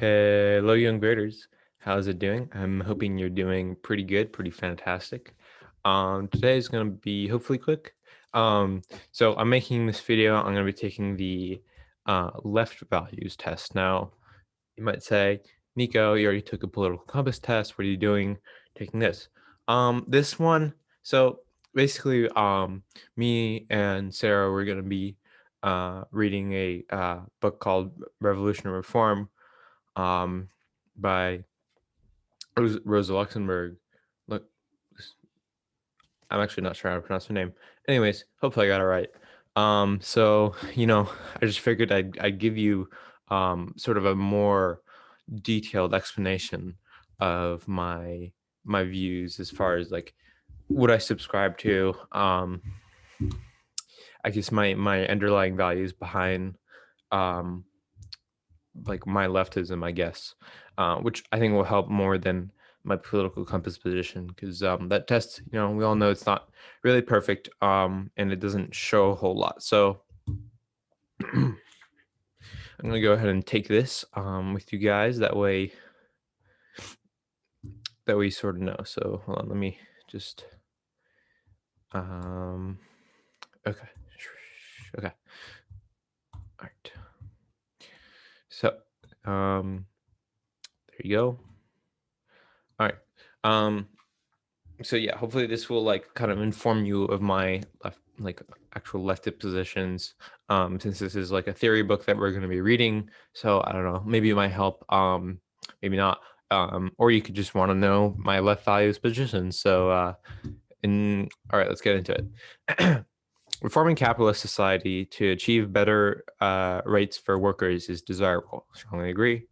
Hello, young graders. How's it doing? I'm hoping you're doing pretty good, pretty fantastic. Today is going to be hopefully quick. So I'm making this video. I'm going to be taking the left values test. Now, you might say, Nico, you already took a political compass test. What are you doing taking this? This one, so basically, me and Sarah, we're going to be reading a book called Revolution and Reform um, by Rosa Luxemburg. Look, I'm actually not sure how to pronounce her name. Anyways, hopefully I got it right. So I just figured I'd give you sort of a more detailed explanation of my views as far as like what I subscribe to. I guess my underlying values behind um like my leftism, I guess, which I think will help more than my political compass position because that test, we all know it's not really perfect and it doesn't show a whole lot. So I'm going to go ahead and take this with you guys. That way you sort of know. So hold on, let me just, okay. Okay. All right. So, there you go. All right. So yeah, hopefully this will like kind of inform you of my actual lefted positions. Since this is like a theory book that we're going to be reading, so I don't know, maybe it might help. Maybe not. Or you could just want to know my left values positions. So, all right, let's get into it. Reforming capitalist society to achieve better rates for workers is desirable. Strongly agree.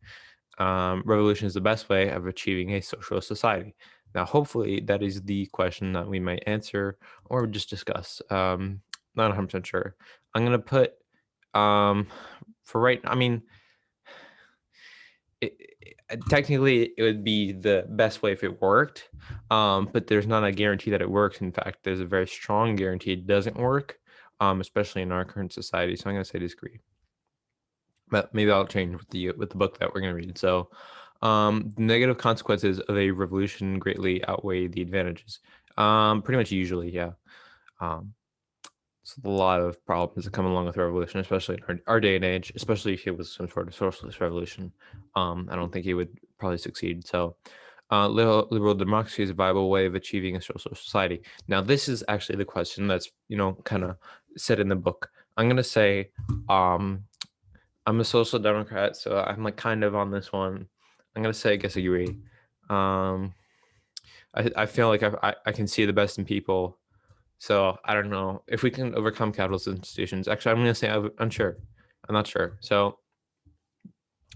Revolution is the best way of achieving a socialist society. Now, hopefully, that is the question that we might answer or just discuss. Not 100% sure. I'm going to put, for right, I mean, technically, it would be the best way if it worked, but there's not a guarantee that it works. In fact, there's a very strong guarantee it doesn't work, especially in our current society. So I'm going to say disagree. But maybe I'll change with the book that we're going to read. So, the negative consequences of a revolution greatly outweigh the advantages. Pretty much usually, yeah. Um, so a lot of problems that come along with revolution, especially in our day and age, especially if it was some sort of socialist revolution. I don't think it would probably succeed. So, liberal democracy is a viable way of achieving a social society. Now, this is actually the question that's kind of said in the book. I'm going to say, I'm a social democrat, so I'm like kind of on this one. I'm gonna say I guess agree. Um, I feel like I can see the best in people, so I don't know if we can overcome capitalist institutions. Actually, I'm gonna say I'm unsure. I'm not sure. So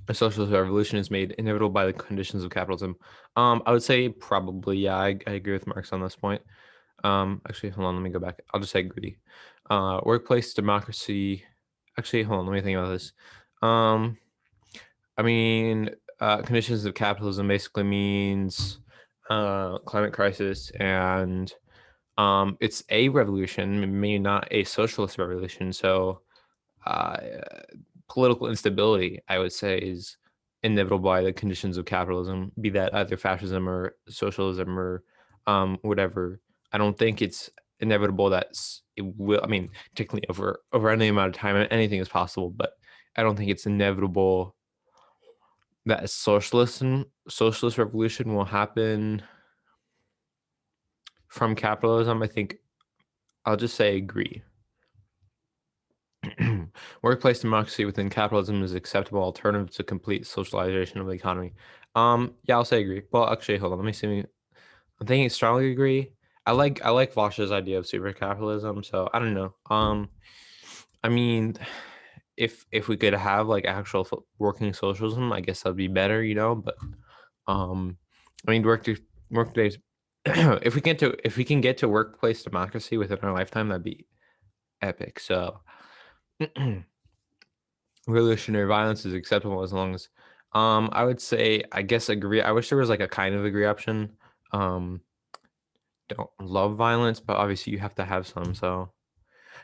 a socialist revolution is made inevitable by the conditions of capitalism. I would say probably yeah. I agree with Marx on this point. Actually, hold on. Let me go back. I'll just say agree. Workplace democracy. Actually, hold on. Let me think about this. Um, I mean, conditions of capitalism basically means climate crisis, and it's a revolution, maybe not a socialist revolution. So, uh, political instability, I would say, is inevitable by the conditions of capitalism, be that either fascism or socialism or whatever. I don't think it's inevitable that it will. I mean, technically, over any amount of time, anything is possible, but I don't think it's inevitable that a socialist revolution will happen from capitalism. I think I'll just say agree. Workplace democracy within capitalism is an acceptable alternative to complete socialization of the economy. Yeah, I'll say agree. Well, actually, hold on. Let me see. I'm thinking strongly agree. I like Vosh's idea of super capitalism, so I don't know. I mean, if we could have like actual working socialism, I guess that'd be better, But I mean, work days. If we can get to workplace democracy within our lifetime, that'd be epic. So, revolutionary violence is acceptable as long as, I would say, I guess agree. I wish there was like a kind of agree option. Um, don't love violence, but obviously you have to have some. So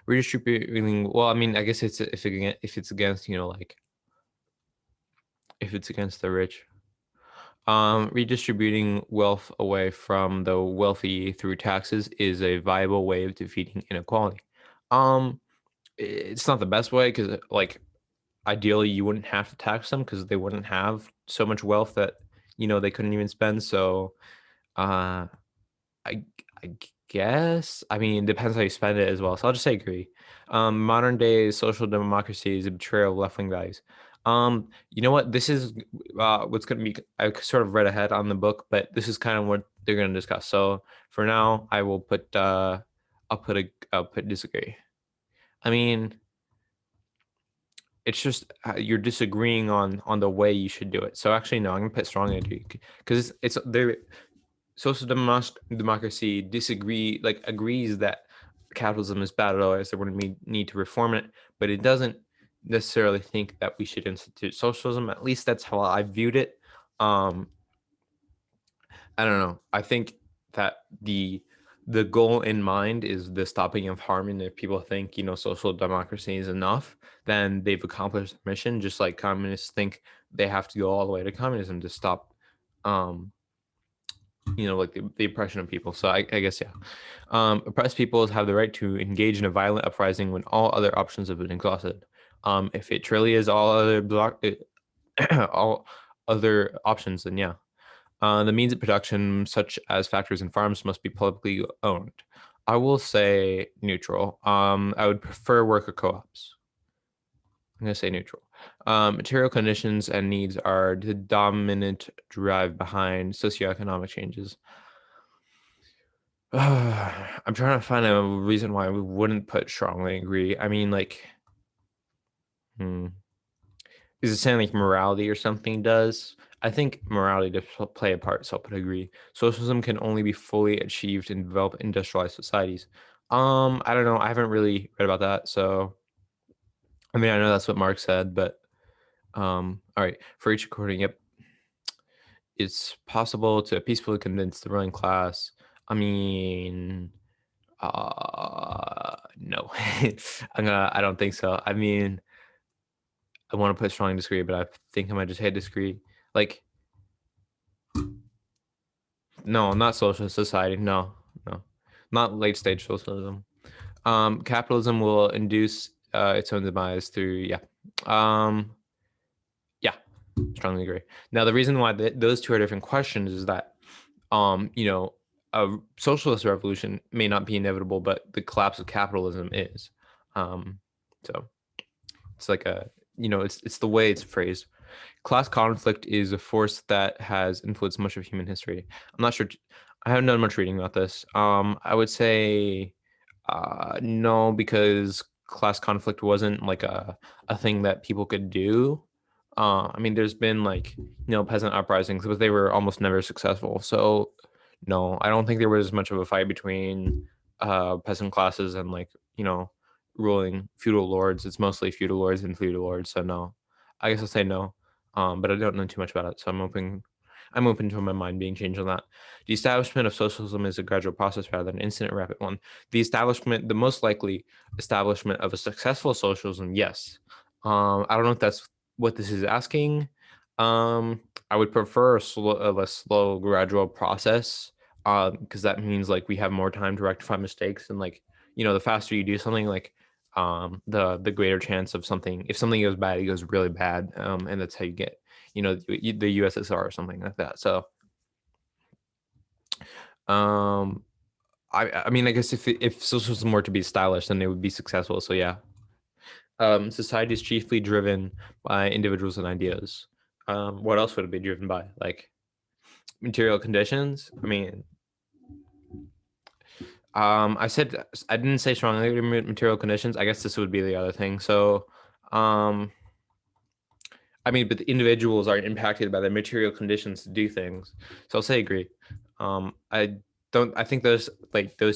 redistributing. Well, I mean, I guess it's if it's against like if it's against the rich. Redistributing wealth away from the wealthy through taxes is a viable way of defeating inequality. Um, it's not the best way because, like, ideally you wouldn't have to tax them because they wouldn't have so much wealth that they couldn't even spend. So, uh, I I guess. I mean, it depends how you spend it as well. So I'll just say agree. Modern day social democracy is a betrayal of left-wing values. You know what? This is what's going to be. I sort of read ahead on the book, but this is kind of what they're going to discuss. So for now, I will put. I'll put disagree. I mean, it's just you're disagreeing on the way you should do it. So actually, no, I'm gonna put strongly agree because it's there. Social democracy agrees that capitalism is bad, otherwise there wouldn't be need to reform it, but it doesn't necessarily think that we should institute socialism. At least that's how I viewed it. um I don't know. I think that the goal in mind is the stopping of harm, and if people think social democracy is enough, then they've accomplished their mission, just like communists think they have to go all the way to communism to stop um like the oppression of people. So I guess, yeah. Oppressed peoples have the right to engage in a violent uprising when all other options have been exhausted. If it truly is all other options, then yeah. The means of production, such as factories and farms, must be publicly owned. I will say neutral. I would prefer worker co-ops. I'm gonna say neutral. Material conditions and needs are the dominant drive behind socioeconomic changes. I'm trying to find a reason why we wouldn't put strongly agree. I mean, like, hmm, is it saying like morality or something does? I think morality does play a part, so I'll put agree. Socialism can only be fully achieved in developed industrialized societies. I don't know. I haven't really read about that, so I mean, I know that's what Marx said, but all right. For each according, yep, it's possible to peacefully convince the ruling class. I mean, no. I don't think so. I mean, I want to put strongly disagree, but I think I might just hate disagree. Like, no, not socialist society. No, no, not late stage socialism. Capitalism will induce its own demise through, yeah. Yeah, strongly agree. Now, the reason why those two are different questions is that, a socialist revolution may not be inevitable, but the collapse of capitalism is. Um, so it's like it's the way it's phrased. Class conflict is a force that has influenced much of human history. I'm not sure. I haven't done much reading about this. I would say no, because class conflict wasn't like a thing that people could do. I mean, there's been like peasant uprisings, but they were almost never successful. So no, I don't think there was much of a fight between peasant classes and like ruling feudal lords. It's mostly feudal lords and feudal lords. So no, I guess I'll say no. But I don't know too much about it, so I'm open to my mind being changed on that. The establishment of socialism is a gradual process rather than an instant rapid one. The most likely establishment of a successful socialism, yes. I don't know if that's what this is asking. I would prefer a less slow, gradual process, because that means like we have more time to rectify mistakes, and like the faster you do something, like the greater chance of something. If something goes bad, it goes really bad, and that's how you get the USSR or something like that. So um I mean, I guess if socialism were to be stylish, then it would be successful. So yeah. Society is chiefly driven by individuals and ideas. What else would it be driven by? Like material conditions? I mean, I didn't say strongly material conditions. I guess this would be the other thing. So, um, I mean, but the individuals are impacted by the material conditions to do things. So I'll say agree. I don't. I think those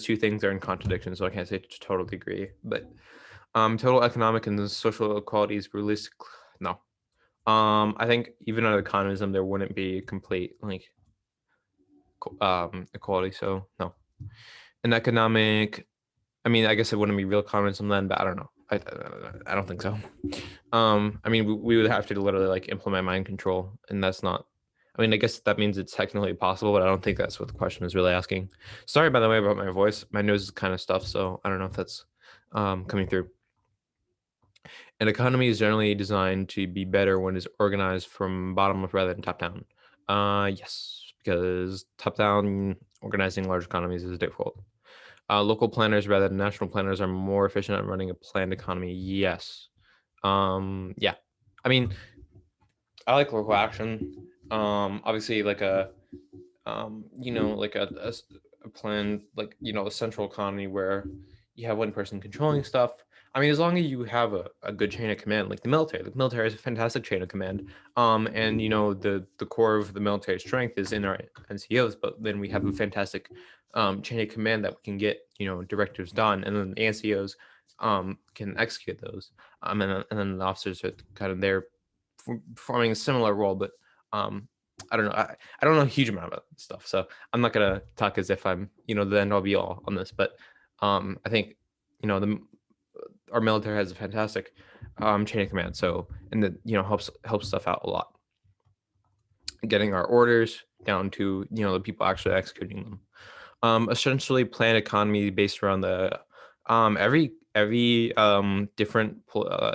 two things are in contradiction. So I can't say totally agree. But total economic and social equality is realistic. No. I think even under communism, there wouldn't be complete like equality. So no. An economic. I mean, I guess it wouldn't be real communism then, but I don't know. I don't think so. I mean, we would have to literally like implement mind control, and that's not. I mean, I guess that means it's technically possible, but I don't think that's what the question is really asking. Sorry, by the way, about my voice. My nose is kind of stuffed, so I don't know if that's coming through. An economy is generally designed to be better when it's organized from bottom up rather than top down. Yes, because top down organizing large economies is difficult. Local planners rather than national planners are more efficient at running a planned economy. Yes. Yeah. I mean, I like local action. Obviously, like like a plan, like a central economy where you have one person controlling stuff. I mean, as long as you have a good chain of command, like the military is a fantastic chain of command. And the core of the military strength is in our NCOs, but then we have a fantastic chain of command that we can get directives done, and then the NCOs can execute those. And then the officers are kind of there performing a similar role, but um I don't know. I don't know a huge amount about stuff, so I'm not gonna talk as if I'm the end all be all on this. But I think the our military has a fantastic chain of command, so and that helps stuff out a lot, getting our orders down to the people actually executing them. Essentially, planned economy based around the every different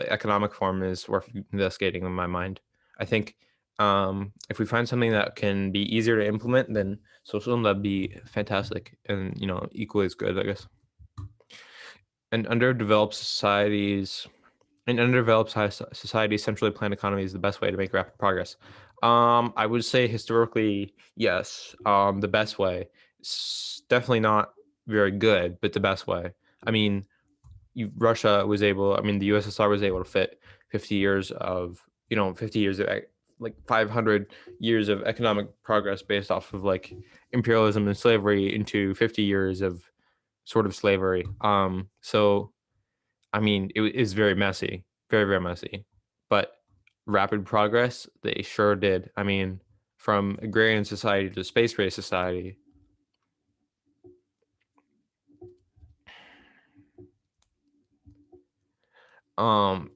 economic form is worth investigating in my mind. I think if we find something that can be easier to implement than socialism, that'd be fantastic and equally as good, I guess. And underdeveloped societies in underdeveloped societies, centrally planned economy is the best way to make rapid progress. I would say historically, yes. The best way. Definitely not very good, but the best way. I mean, Russia was able. I mean, the USSR was able to fit 50 years of 50 years of like 500 years of economic progress based off of like imperialism and slavery into 50 years of sort of slavery. So I mean, it is very messy, very, very messy, but rapid progress, they sure did. I mean, from agrarian society to space race society,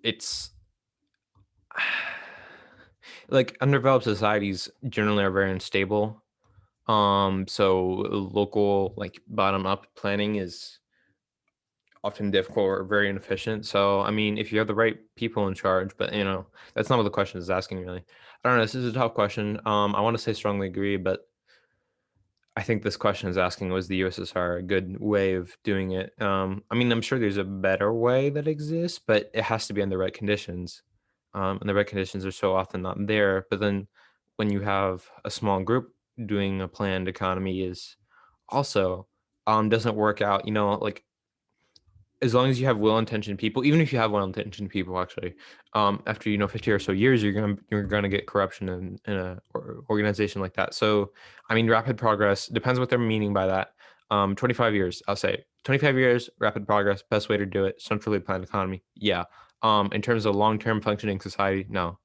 it's like undeveloped societies generally are very unstable. So local, like bottom up planning is often difficult or very inefficient. So, I mean, if you have the right people in charge, but that's not what the question is asking really. I don't know. This is a tough question. I want to say strongly agree, but I think this question is asking, was the USSR a good way of doing it? I mean, I'm sure there's a better way that exists, but it has to be in the right conditions. And the right conditions are so often not there. But then when you have a small group doing a planned economy is also doesn't work out, like as long as you have well-intentioned people, even if you have well-intentioned people, actually, after 50 or so years, you're gonna get corruption in a organization like that. So, I mean, rapid progress depends what they're meaning by that. 25 years, I'll say 25 years, rapid progress, best way to do it. Centrally planned economy, yeah. In terms of long-term functioning society, no,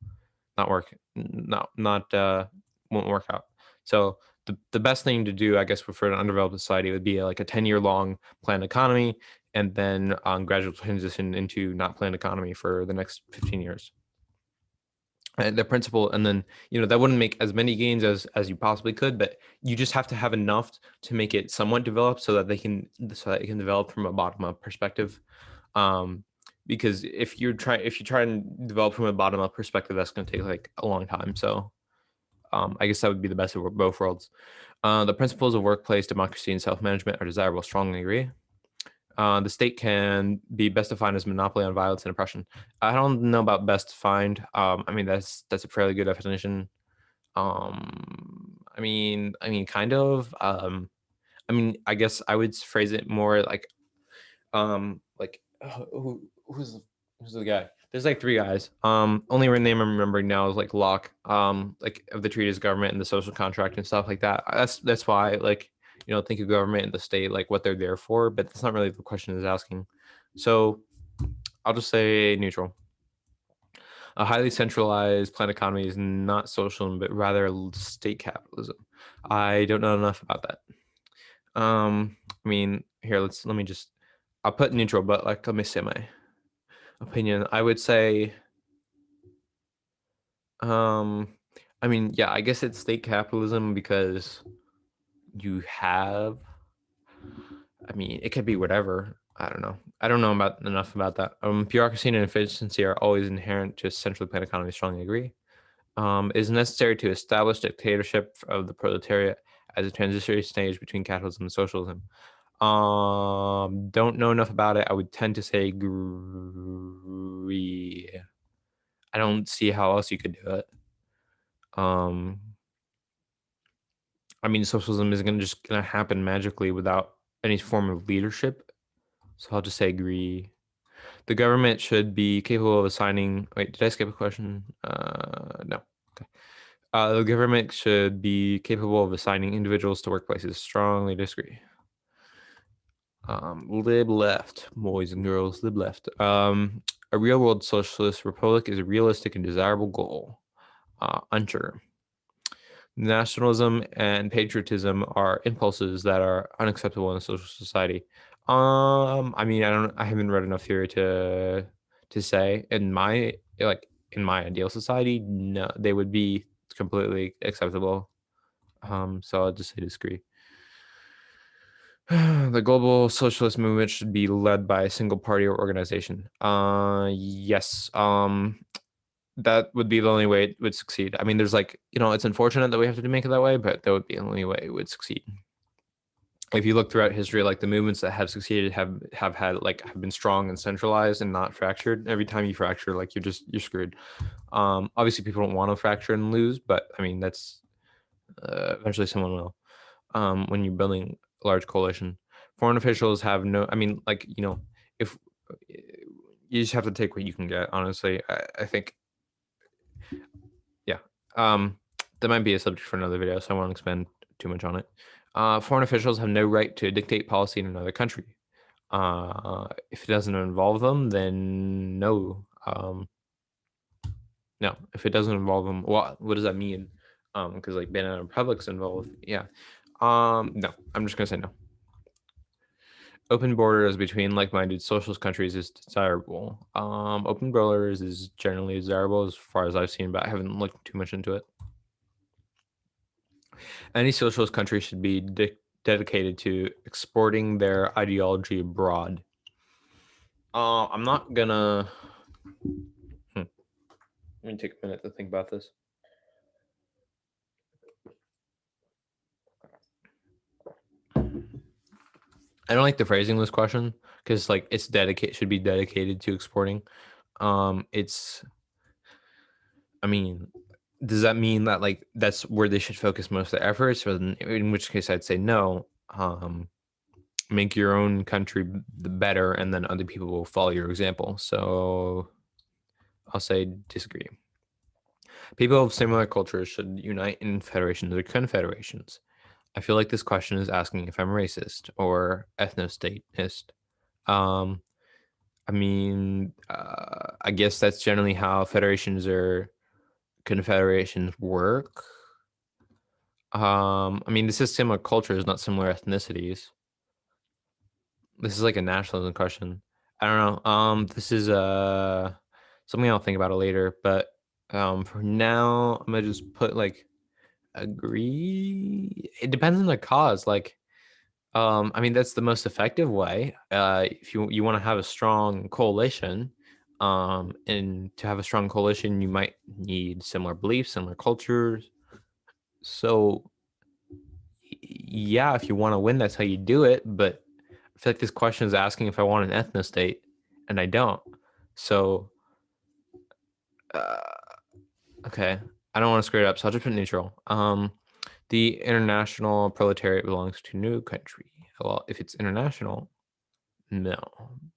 not work, not won't work out. So the best thing to do, I guess, for an underdeveloped society would be like a 10-year long planned economy, and then gradual transition into not planned economy for the next 15 years. And the principle, and then that wouldn't make as many gains as you possibly could, but you just have to have enough to make it somewhat developed so that it can develop from a bottom up perspective. Um, because if you try and develop from a bottom up perspective, that's going to take like a long time. So I guess that would be the best of both worlds. The principles of workplace democracy and self management are desirable. Strongly agree. The state can be best defined as monopoly on violence and oppression. I don't know about best defined. I mean that's a fairly good definition. I mean, kind of. I mean, I guess I would phrase it more like who's the guy? There's like three guys. Only name I'm remembering now is like Locke. Like of the treatise government and the social contract and stuff like that. That's why like think of government and the state like what they're there for, but that's not really the question is asking. So I'll just say neutral. A highly centralized planned economy is not socialism, but rather state capitalism. I don't know enough about that. I mean, here let me just. I'll put neutral, but like let me say my opinion, I would say, I mean, yeah, I guess it's state capitalism because you have, I mean, it could be whatever. I don't know. I don't know about enough about that. Bureaucracy and inefficiency are always inherent to a centrally planned economy. Strongly agree. Is necessary to establish dictatorship of the proletariat as a transitionary stage between capitalism and socialism. Don't know enough about it. I would tend to say agree. I don't see how else you could do it. Um, I mean, socialism isn't just gonna happen magically without any form of leadership. So I'll just say agree. The government should be capable of assigning. Wait, did I skip a question? No. Okay. The government should be capable of assigning individuals to workplaces. Strongly disagree. Lib left, boys and girls, lib left. A real world socialist republic is a realistic and desirable goal. Unsure. Nationalism and patriotism are impulses that are unacceptable in a social society. I mean, I haven't read enough theory to say in my ideal society, no, they would be completely acceptable. So I'll just say disagree. The global socialist movement should be led by a single party or organization. Yes. That would be the only way it would succeed. I mean, there's like, it's unfortunate that we have to make it that way, but that would be the only way it would succeed. If you look throughout history, like the movements that have succeeded have been strong and centralized and not fractured. Every time you fracture, like you're screwed. Obviously people don't want to fracture and lose, but I mean that's eventually someone will. When you're building a large coalition, foreign officials have no. I mean, like if you just have to take what you can get. Honestly, I think yeah. That might be a subject for another video, so I won't expand too much on it. Foreign officials have no right to dictate policy in another country. If it doesn't involve them, then no. No, if it doesn't involve them, what does that mean? Because like banana republics involved, yeah. No, I'm just gonna say no. Open borders between like-minded socialist countries is desirable. Open borders is generally desirable as far as I've seen, but I haven't looked too much into it. Any socialist country should be dedicated to exporting their ideology abroad. I'm not gonna. Let me take a minute to think about this. I don't like the phrasing of this question because like it's should be dedicated to exporting. It's. I mean, does that mean that like that's where they should focus most of their efforts, or in which case I'd say no. Make your own country better, and then other people will follow your example. So I'll say disagree. People of similar cultures should unite in federations or confederations. I feel like this question is asking if I'm racist or ethnostatist. Um, I mean, I guess that's generally how federations or confederations work. I mean, this is similar cultures, not similar ethnicities. This is like a nationalism question. I don't know. This is something I'll think about it later. But for now, I'm gonna just put like agree. It depends on the cause. Like, I mean, that's the most effective way. If you want to have a strong coalition, and to have a strong coalition, you might need similar beliefs, similar cultures. So, yeah, if you want to win, that's how you do it. But I feel like this question is asking if I want an ethno state, and I don't. So, uh, okay, I don't want to screw it up, so I'll just put neutral. The international proletariat belongs to no country. Well, if it's international, no.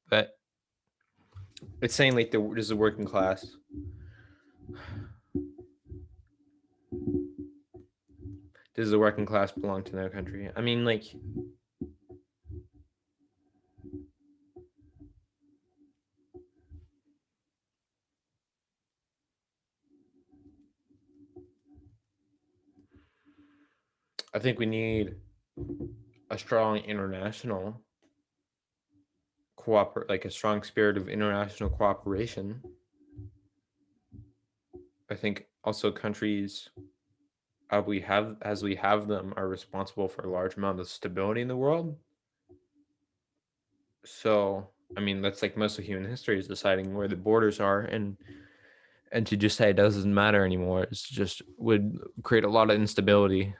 But it's saying like there's the working class. Does the working class belong to no country? I mean, like, I think we need a strong international like a strong spirit of international cooperation. I think also countries as we have them are responsible for a large amount of stability in the world. So I mean that's like most of human history is deciding where the borders are, and to just say it doesn't matter anymore is just would create a lot of instability.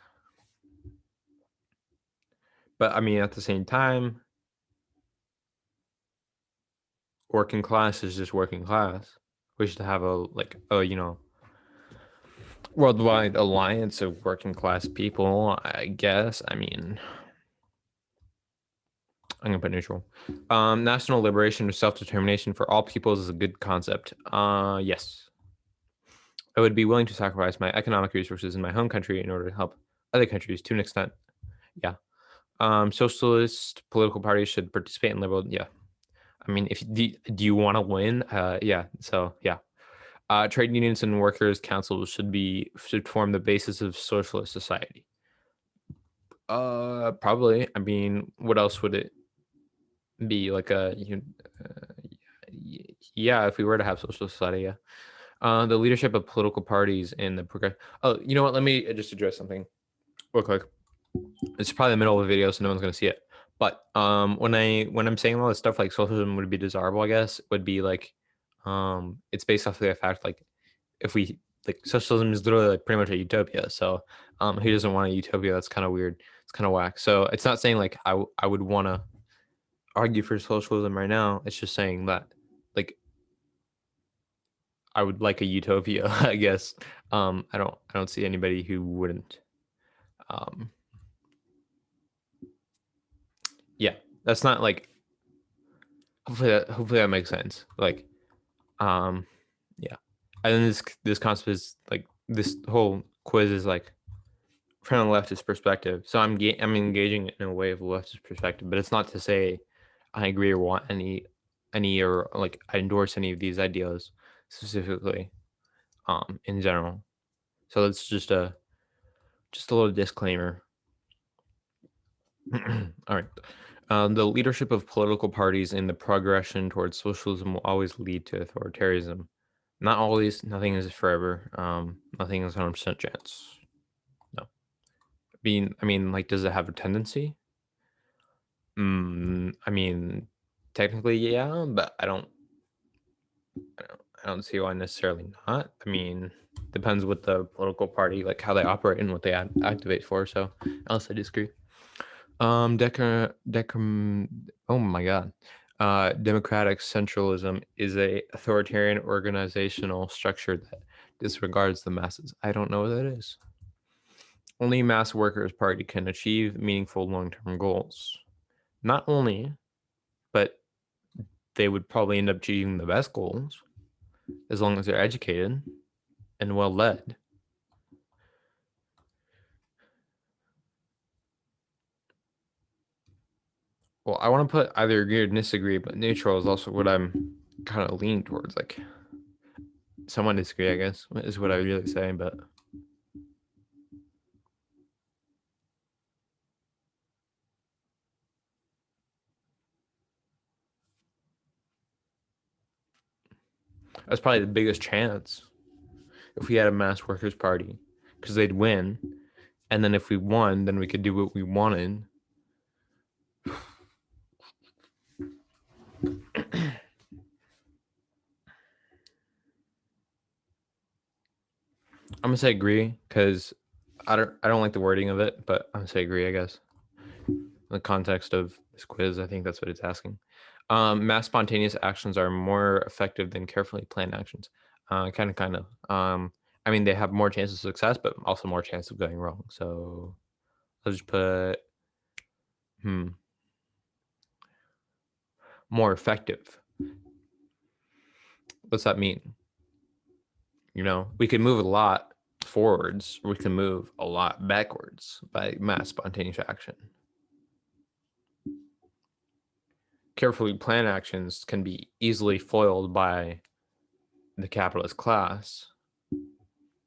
But I mean at the same time, working class is just working class. We should have a like a worldwide alliance of working class people, I guess. I mean, I'm gonna put neutral. National liberation or self-determination for all peoples is a good concept. Yes. I would be willing to sacrifice my economic resources in my home country in order to help other countries to an extent. Yeah. Socialist political parties should participate in liberal. Yeah. I mean, if do you want to win? Yeah. So yeah. Trade unions and workers' councils should form the basis of socialist society. Probably. I mean, what else would it be like yeah, if we were to have social society, yeah. The leadership of political parties in the progress. Oh, you know what? Let me just address something real quick. It's probably the middle of a video, so no one's gonna see it. But when I'm saying all this stuff like socialism would be desirable, I guess would be like, it's based off of the fact like if we like socialism is literally like pretty much a utopia. So who doesn't want a utopia? That's kind of weird. It's kind of whack. So it's not saying like I would want to argue for socialism right now. It's just saying that like I would like a utopia, I guess. I don't see anybody who wouldn't. Um, yeah, that's not like hopefully that makes sense. Like yeah. And then this concept is like this whole quiz is like from a leftist perspective. So I'm engaging in a way of a leftist perspective, but it's not to say I agree or want any or like I endorse any of these ideas specifically in general. So it's just a little disclaimer. All right. The leadership of political parties in the progression towards socialism will always lead to authoritarianism. Not always. Nothing is forever. Nothing is 100% chance. No. I mean, like, does it have a tendency? I mean, technically, yeah, but I don't see why necessarily not. I mean, depends what the political party, like how they operate and what they activate for. So, unless I disagree. Oh my God. Democratic centralism is a authoritarian organizational structure that disregards the masses. I don't know what that is. Only mass workers party can achieve meaningful long-term goals. Not only, but they would probably end up achieving the best goals as long as they're educated and well led. Well, I want to put either agree or disagree, but neutral is also what I'm kind of leaning towards. Like, someone disagree, I guess, is what I would really say, but that's probably the biggest chance if we had a mass workers' party because they'd win. And then if we won, then we could do what we wanted. I'm gonna say agree because I don't like the wording of it, but I'm gonna say agree, I guess. In the context of this quiz, I think that's what it's asking. Mass spontaneous actions are more effective than carefully planned actions. Kind of. I mean, they have more chance of success, but also more chance of going wrong. So let's just put more effective. What's that mean? We can move a lot forwards, we can move a lot backwards by mass spontaneous action. Carefully planned actions can be easily foiled by the capitalist class,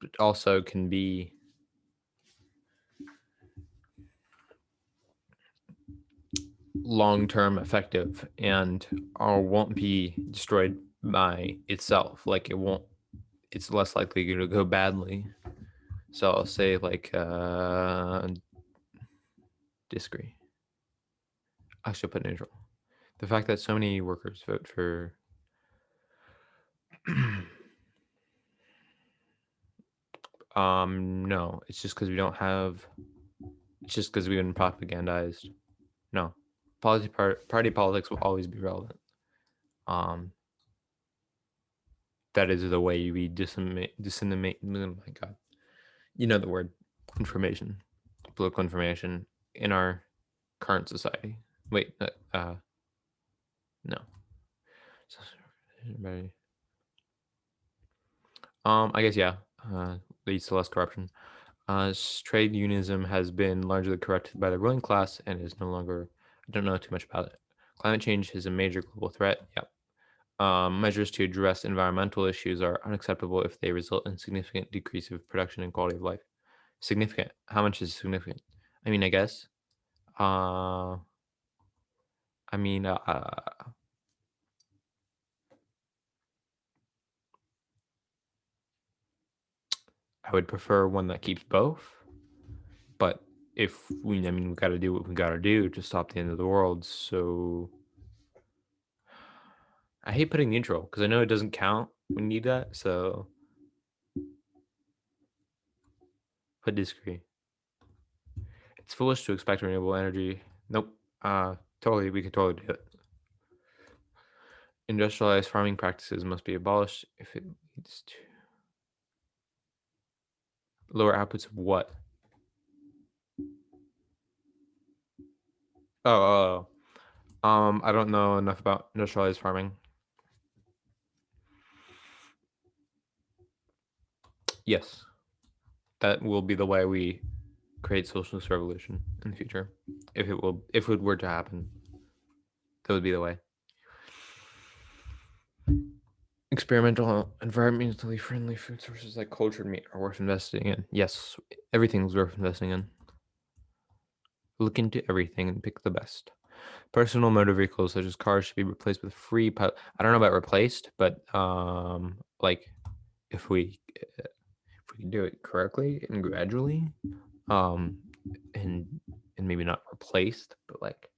but also can be long-term effective and won't be destroyed by itself. Like it won't. It's less likely to go badly. So I'll say like disagree. I should put neutral. The fact that so many workers vote for no, it's just because we don't have. It's just because we've been propagandized. No, party politics will always be relevant. Um, that is the way we disseminate. Oh my god, you know the word, information, political information in our current society. Wait, no. I guess yeah. Leads to less corruption. Trade unionism has been largely corrected by the ruling class and is no longer. I don't know too much about it. Climate change is a major global threat. Yep. Measures to address environmental issues are unacceptable if they result in significant decrease of production and quality of life. Significant. How much is significant? I mean, I guess. Uh, I mean, I would prefer one that keeps both. But if we, I mean, we got to do what we got to do to stop the end of the world. So I hate putting neutral because I know it doesn't count when you need that. So put disagree. It's foolish to expect renewable energy. Nope. Totally, we could totally do it. Industrialized farming practices must be abolished if it leads to lower outputs of what? Oh, I don't know enough about industrialized farming. Yes, that will be the way we create socialist revolution in the future. If it were to happen, that would be the way. Experimental, environmentally friendly food sources like cultured meat are worth investing in. Yes, everything's worth investing in. Look into everything and pick the best. Personal motor vehicles such as cars should be replaced with free pilot. I don't know about replaced, but like if we can do it correctly and gradually, um, and maybe not replaced, but like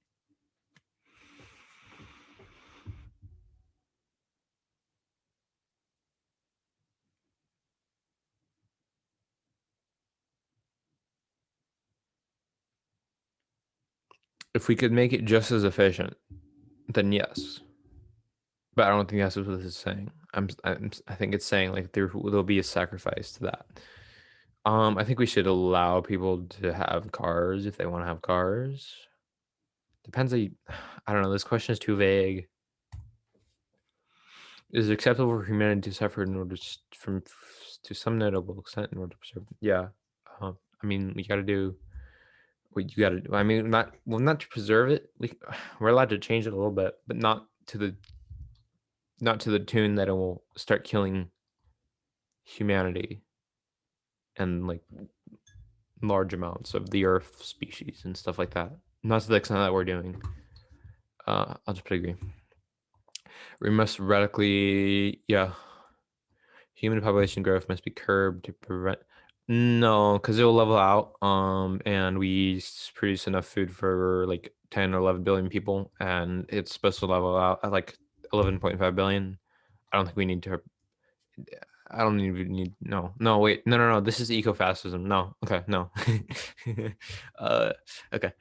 if we could make it just as efficient, then yes. But I don't think that's what this is saying. I think it's saying like there'll be a sacrifice to that. I think we should allow people to have cars if they want to have cars. Depends on I don't know. This question is too vague. Is it acceptable for humanity to suffer in order to some notable extent in order to preserve? Yeah. I mean, we got to do what you got to do. I mean, not to preserve it. We're allowed to change it a little bit, but not to the tune that it will start killing humanity and like large amounts of the Earth species and stuff like that. Not to the extent that we're doing. I'll just put agree. We must radically, yeah. Human population growth must be curbed to prevent. No, because it'll level out. And we produce enough food for like 10 or 11 billion people, and it's supposed to level out at like 11.5 billion. I don't think we need to. I don't even need. No, wait, no. This is ecofascism. No, okay, no. uh, okay.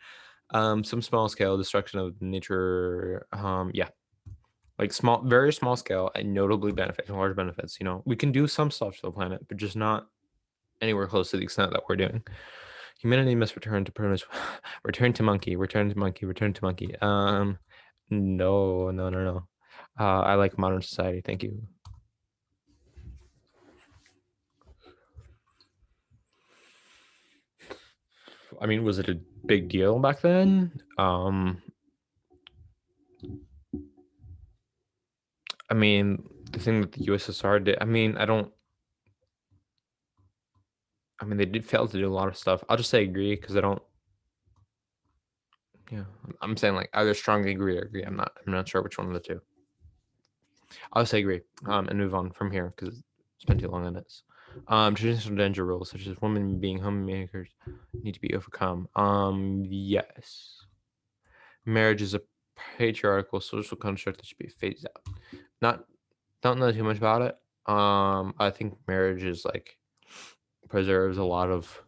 Some small scale destruction of nature. Yeah, like very small scale and notably beneficial, large benefits. You know, we can do some stuff to the planet, but just not anywhere close to the extent that we're doing. Humanity must return to primitive, return to monkey. No. I like modern society. Thank you. I mean, was it a big deal back then? I mean, the thing that the USSR did. I mean, they did fail to do a lot of stuff. I'll just say agree because I don't. Yeah, I'm saying like either strongly agree or agree. I'm not sure which one of the two. I'll say agree. And move on from here because spent too long on this. Traditional gender roles such as women being homemakers need to be overcome. Yes. Marriage is a patriarchal social construct that should be phased out. Not don't know too much about it. I think marriage is like preserves a lot of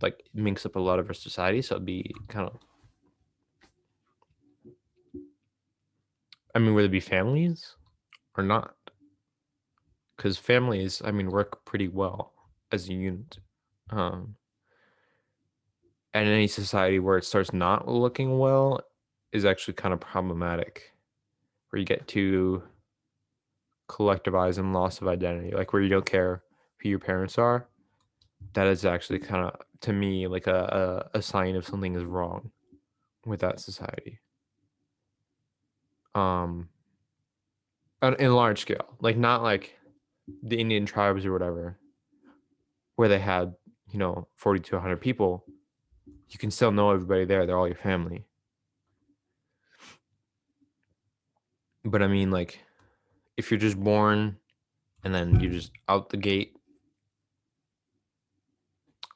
like makes up a lot of our society, so it'd be kind of I mean, would it be families or not? Because families, I mean, work pretty well as a unit. Um, and any society where it starts not looking well is actually kind of problematic, where you get to collectivize and loss of identity, like where you don't care who your parents are. That is actually kind of, to me, like a sign of something is wrong with that society. Um, in large scale, like not like the Indian tribes or whatever, where they had 40 to 100 people. You can still know everybody there; they're all your family. But I mean, like, if you're just born and then you're just out the gate,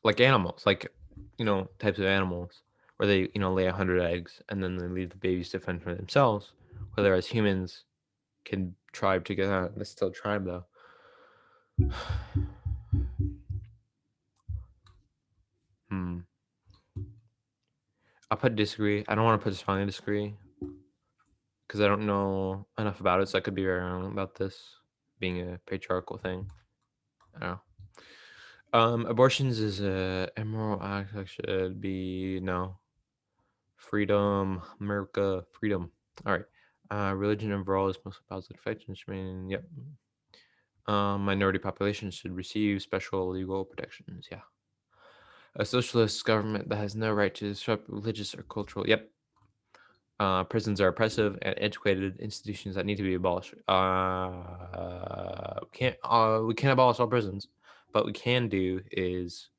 like animals, like types of animals, where they lay 100 eggs and then they leave the babies to fend for themselves. Whereas humans can tribe together. That's still tribe though. Hmm. I'll put disagree. I don't want to put strongly disagree because I don't know enough about it, so I could be very wrong about this being a patriarchal thing. I don't know. Abortions is a immoral act that should be no. Freedom, America, freedom. All right. Religion overall is mostly positive effects. I mean, yep. Minority populations should receive special legal protections. Yeah. A socialist government that has no right to disrupt religious or cultural. Yep. Prisons are oppressive and educated institutions that need to be abolished. We can't abolish all prisons, but we can do is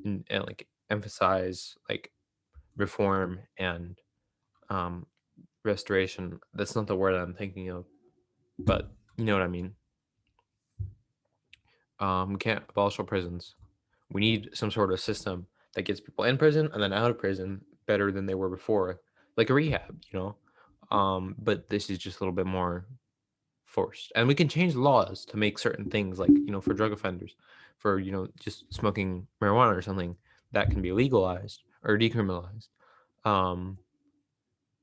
like emphasize like reform and um, restoration. That's not the word I'm thinking of, but you know what I mean. We can't abolish all prisons. We need some sort of system that gets people in prison and then out of prison better than they were before, like a rehab, But this is just a little bit more forced, and we can change laws to make certain things, like for drug offenders, for just smoking marijuana or something that can be legalized or decriminalized, um,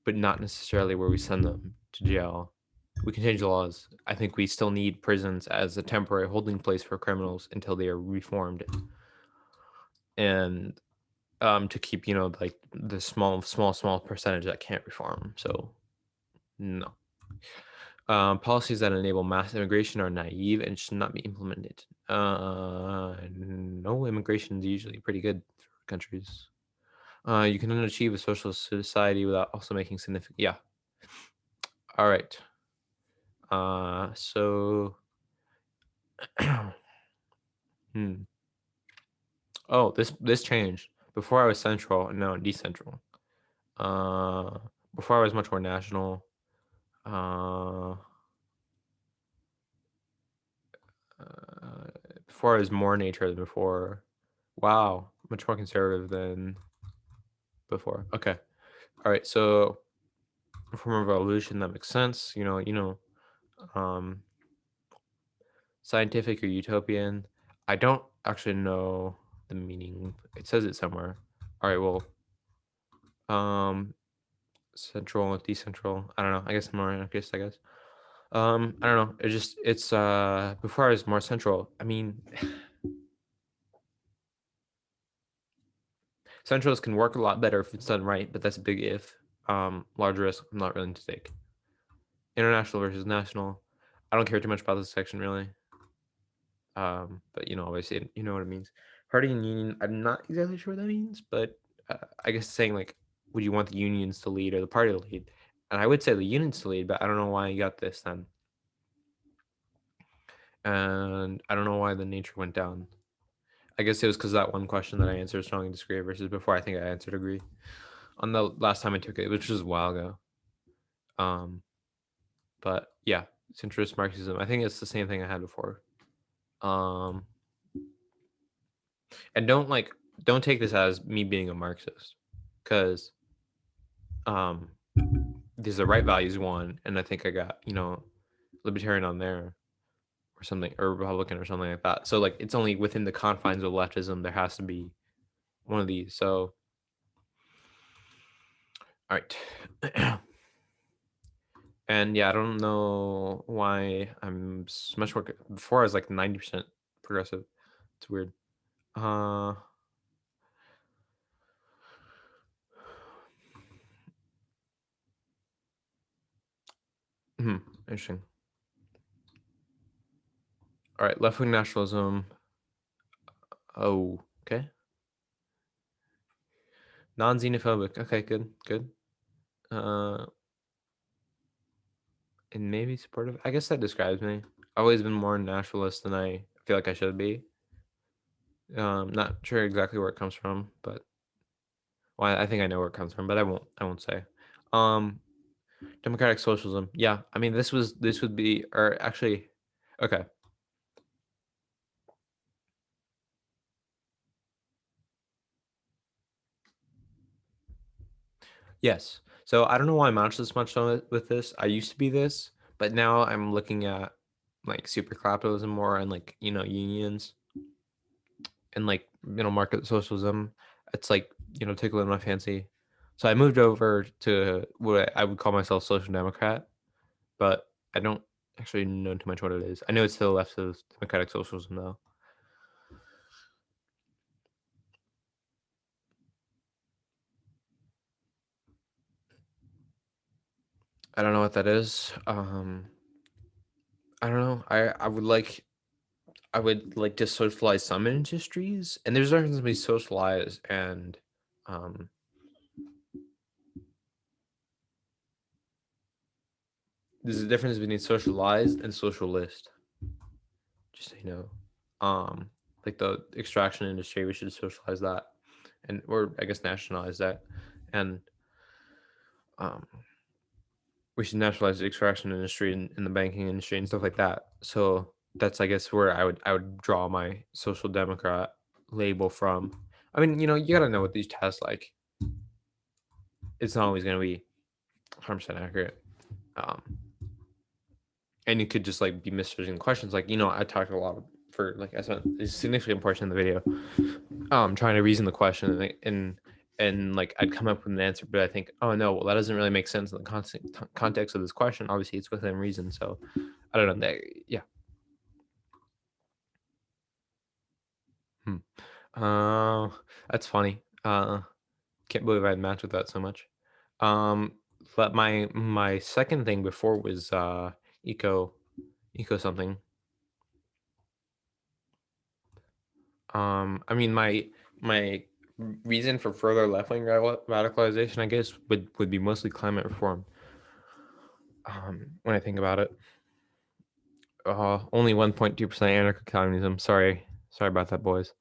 but not necessarily where we send them to jail. We can change the laws. I think we still need prisons as a temporary holding place for criminals until they are reformed, and to keep like the small percentage that can't reform. So no. Policies that enable mass immigration are naive and should not be implemented. No, immigration is usually pretty good for countries. You can achieve a social society without also making significant. Yeah. All right. So. hmm. Oh, this changed. Before I was central, no decentral. Uh, Before I was much more national. Uh, uh, Before I was more nature than before. Wow, much more conservative than before. Okay. All right. So form of evolution that makes sense. Um, scientific or utopian. I don't actually know the meaning. It says it somewhere. All right. Well, um, central, decentral. I don't know. I guess I'm more anarchist. I guess. I don't know. It's before I was more central. I mean, centrals can work a lot better if it's done right, but that's a big if. Large risk. I'm not willing to take. International versus national. I don't care too much about this section really. But obviously, you know what it means. Party and union. I'm not exactly sure what that means, but I guess saying like, would you want the unions to lead or the party to lead? And I would say the unions to lead, but I don't know why you got this then. And I don't know why the nature went down. I guess it was because that one question that I answered strongly disagree versus before I think I answered agree. on the last time I took it, which was a while ago. Um, but yeah, centrist Marxism. I think it's the same thing I had before. Um, and don't take this as me being a Marxist, because um, there's a right values one, and I think I got libertarian on there or something, or Republican or something like that. So like it's only within the confines of leftism there has to be one of these. So all right. And yeah, I don't know why I'm much more. Before I was like 90% progressive. It's weird. Uh, Interesting. All right, left wing nationalism. Oh, okay. Non xenophobic. Okay, good, good. Uh, and maybe supportive. I guess that describes me. I've always been more nationalist than I feel like I should be. Not sure exactly where it comes from, but well, I think I know where it comes from, but I won't. I won't say. Um, Democratic socialism. Yeah, I mean, this would be, or actually, okay. Yes. So I don't know why I'm not this much on it with this. I used to be this, but now I'm looking at like super capitalism more and like unions and like market socialism. It's like tickling my fancy. So I moved over to what I would call myself social democrat, but I don't actually know too much what it is. I know it's to the left of democratic socialism though. I don't know what that is. I don't know. I would like to socialize some industries, and there's a difference between socialize and um, there's a difference between socialized and socialist. Just so you know, like the extraction industry, we should socialize that, and or I guess nationalize that, and um, we should nationalize the extraction industry and the banking industry and stuff like that. So that's I guess where I would draw my social democrat label from. I mean, you gotta know what these tests like. It's not always gonna be 100% accurate. Um, and you could just like be misjudging questions. Like, I talked a lot for like I spent a significant portion of the video trying to reason the question and like I'd come up with an answer, but I think, oh no, well that doesn't really make sense in the context of this question. Obviously, it's within reason, so I don't know. Yeah. Hmm. Uh, that's funny. Can't believe I'd matched with that so much. Um, but my second thing before was eco eco something. I mean, my reason for further left wing radicalization, I guess, would be mostly climate reform. When I think about it, only 1.2% anarcho-communism. Sorry about that, boys.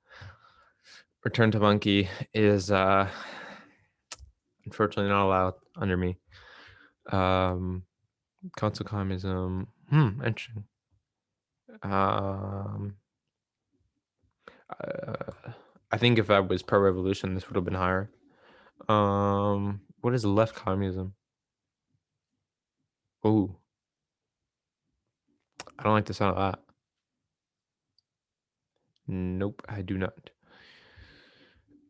Return to monkey is unfortunately not allowed under me. Council communism. Interesting. Um, I think if I was pro-revolution, this would have been higher. What is left communism? Oh, I don't like the sound of that. Nope, I do not.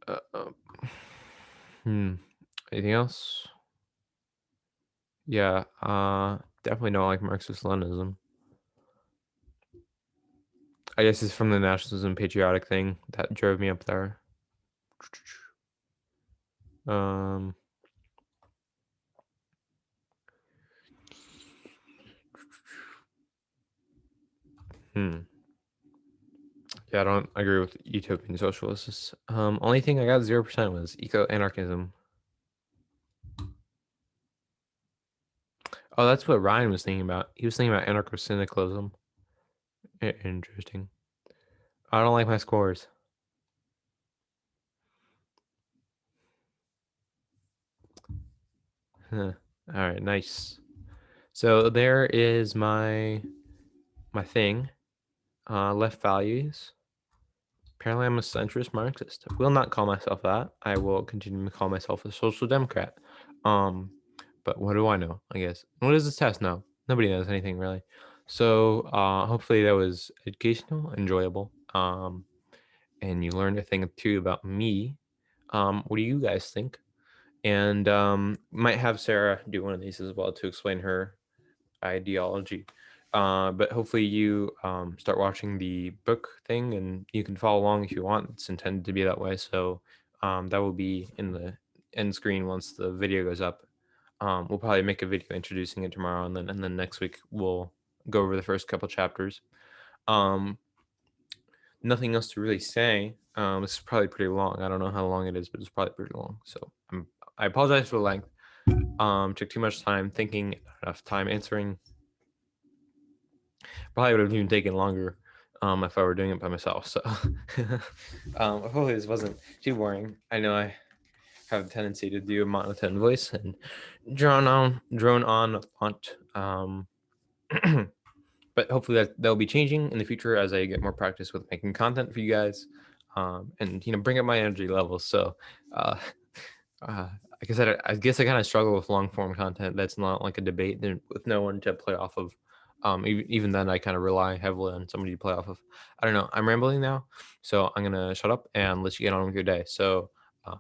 Uh, um, hmm. Anything else? Yeah. Definitely don't like Marxist-Leninism. I guess it's from the nationalism patriotic thing that drove me up there. Um. Hmm. Yeah, I don't agree with utopian socialists. Only thing I got 0% was eco-anarchism. Oh, that's what Ryan was thinking about. He was thinking about anarcho-syndicalism. Interesting. I don't like my scores. All right, nice. So there is my thing. Left values. Apparently, I'm a centrist Marxist. I will not call myself that. I will continue to call myself a social democrat. Um, but what do I know? I guess. What does this test know? Nobody knows anything really. So hopefully that was educational, enjoyable. And you learned a thing or two about me. What do you guys think? And might have Sarah do one of these as well to explain her ideology. But hopefully you start watching the book thing, and you can follow along if you want. It's intended to be that way. So that will be in the end screen once the video goes up. We'll probably make a video introducing it tomorrow, and then next week we'll go over the first couple chapters. Um, Nothing else to really say. This is probably pretty long. I don't know how long it is, but it's probably pretty long. So I apologize for the length. Took too much time thinking, enough time answering. Probably would have even taken longer if I were doing it by myself. So hopefully this wasn't too boring. I know I have a tendency to do a monotone voice and drone on a lot. But hopefully that'll be changing in the future as I get more practice with making content for you guys, and bring up my energy levels. So uh, like I said, I guess I kind of struggle with long form content that's not like a debate and with no one to play off of. Even then, I kind of rely heavily on somebody to play off of. I don't know. I'm rambling now, so I'm gonna shut up and let you get on with your day. So,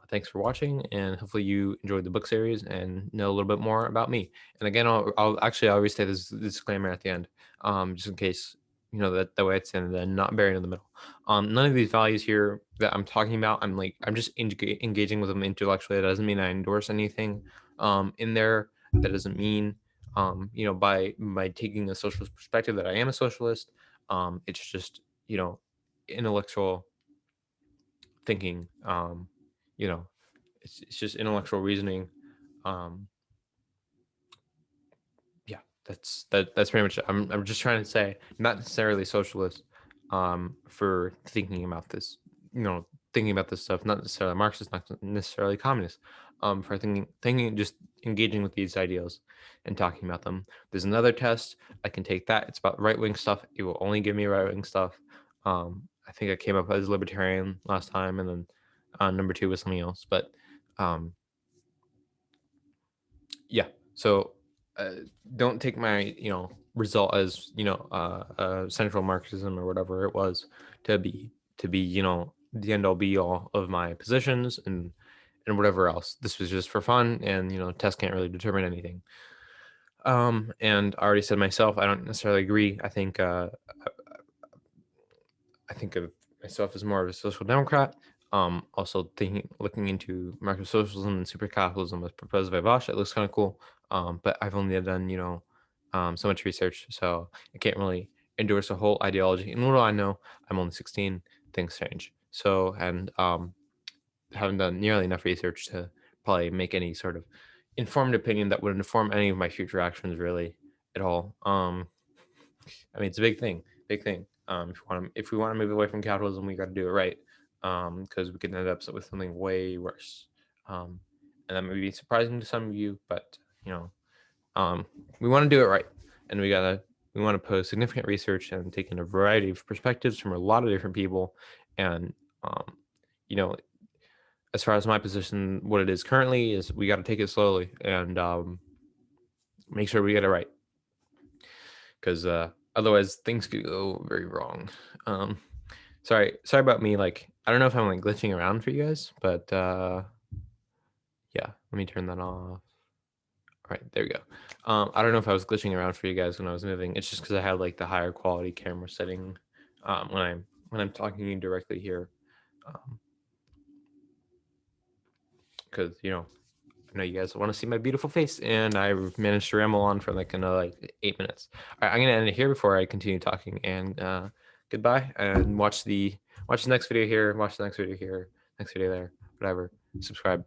thanks for watching, and hopefully you enjoyed the book series and know a little bit more about me. And again, I'll always say this disclaimer at the end, just in case that way it's in and not buried in the middle. None of these values here that I'm talking about, I'm just engaging with them intellectually. That doesn't mean I endorse anything in there. That doesn't mean by taking a socialist perspective that I am a socialist. It's just intellectual thinking. You know, it's just intellectual reasoning. Um, yeah, that's pretty much it. I'm just trying to say, not necessarily socialist for thinking about this, thinking about this stuff, not necessarily Marxist, not necessarily communist, for thinking, just engaging with these ideals and talking about them. There's another test. I can take that. It's about right-wing stuff. It will only give me right-wing stuff. I think I came up as libertarian last time, and then number 2 was something else. But um, yeah, so uh, don't take my result as central Marxism or whatever it was to be the end all be all of my positions and whatever else. This was just for fun, and tests can't really determine anything. And I already said myself, I don't necessarily agree. I think of myself as more of a social democrat. Also looking into Marxist socialism and super capitalism as proposed by Bosch, it looks kind of cool. But I've only done so much research, so I can't really endorse a whole ideology. And what do I know? I'm only 16. Things change. So and haven't done nearly enough research to probably make any sort of informed opinion that would inform any of my future actions really at all. I mean, it's a big thing, big thing. If we want to move away from capitalism, we got to do it right, because we could end up with something way worse. Um, and that may be surprising to some of you, but you know, we want to do it right, and we want to pose significant research and take in a variety of perspectives from a lot of different people, and you know, as far as my position, what it is currently is we got to take it slowly and make sure we get it right, because otherwise things could go very wrong. Um, sorry about me. Like, I don't know if I'm like glitching around for you guys, but yeah, let me turn that off. All right, there we go. I don't know if I was glitching around for you guys when I was moving. It's just because I had like the higher quality camera setting when I'm talking to you directly here, because I know you guys want to see my beautiful face, and I managed to ramble on for like another 8 minutes. All right, I'm gonna end it here before I continue talking. And goodbye, and watch the next video here, watch the next video here, next video there, whatever. Subscribe.